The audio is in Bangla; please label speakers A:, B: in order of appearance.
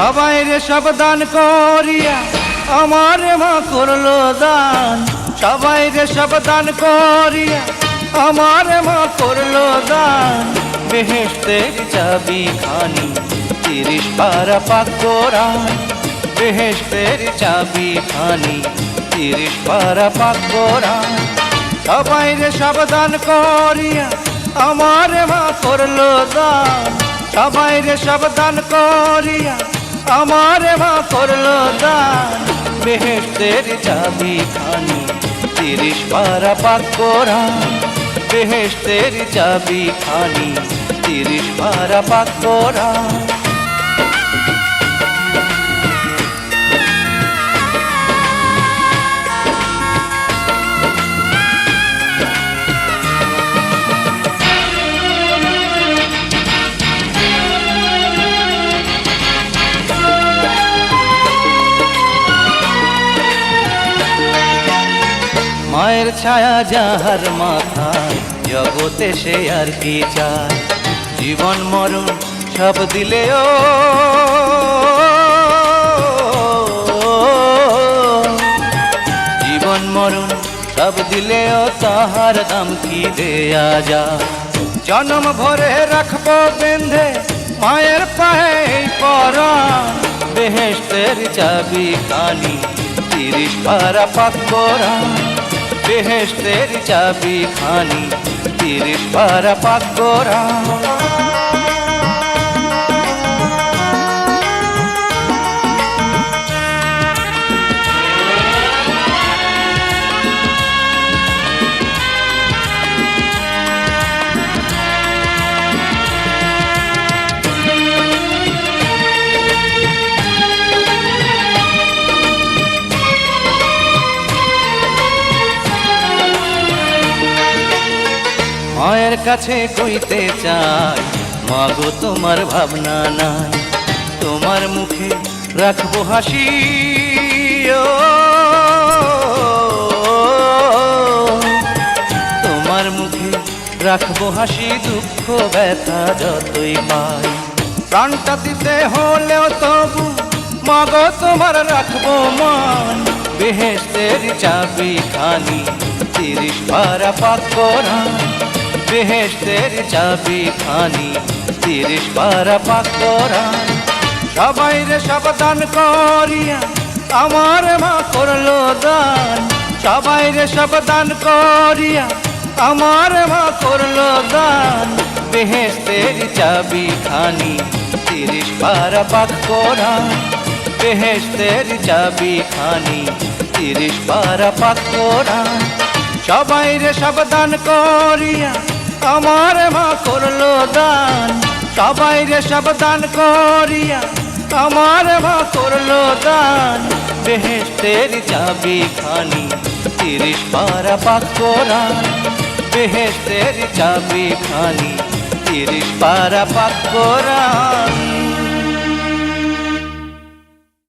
A: সবাই রে সব দান করিয়া আমার মা করলো দান। সবাই রে সব দান করিয়া আমার মা করলো দান। বেহেশতের চাবি খানি 30 পারা পাক কোরআন। বেহেশতের চাবি খানি 30 পারা পাক কোরআন। সবাই রে সব দান করিয়া আমার মা করলো দান। সবাই রে সব দান করিয়া আমার মা করলো দান। বেহেশতের চাবি খানি 30 পারা পাক কোরআন। বেহেশতের চাবি খানি 30 পারা পাক কোরআন। মায়ের ছায়া যাহার মাথায় জগতে সে আর কি চায়। জীবন মরণ সব দিলেও জীবন মরণ সব দিলেও তাহার দাম কি দেয়া যায়। জন্ম ভরে রাখবো বেঁধে মায়ের পায়ে পরাণ। বেহেশতের চাবি খানি 30 পারা পাক কোরআন। বেহেশতের চাবি খানি 30 পারা পাক কোরআন। মায়ের কাছে কইতে চাই মাগো তোমার ভাবনা নাই। তোমার মুখে রাখবো হাসি তোমার মুখে রাখবো হাসি। দুঃখ ব্যথা যতই পাই প্রাণটা দিতে হলেও তবু মাগো তোমার রাখবো মান। বেহেশতের চাবি খানি 30 পারা পাক কোরআন। বেহেশতের চাবি খানি 30 পারা পাক কোরআন। সবাই রে সব দান করিয়া আমার মা করলো দান। সবাই রে সব দান করিয়া আমার মা করলো দান। বেহেশতের চাবি খানি 30 পারা পাক কোরআন। বেহেশতের চাবি খানি 30 পারা পাক কোরআন। সবাই রে সব দান করিয়া আমার মা করলো দান। সবাই রে সব দান করিয়া আমার মা করলো দান। বেহেশতের চাবি খানি 30 পারা পাক কোরআন। বেহেশতের চাবি খানি 30 পারা পাক কোরআন।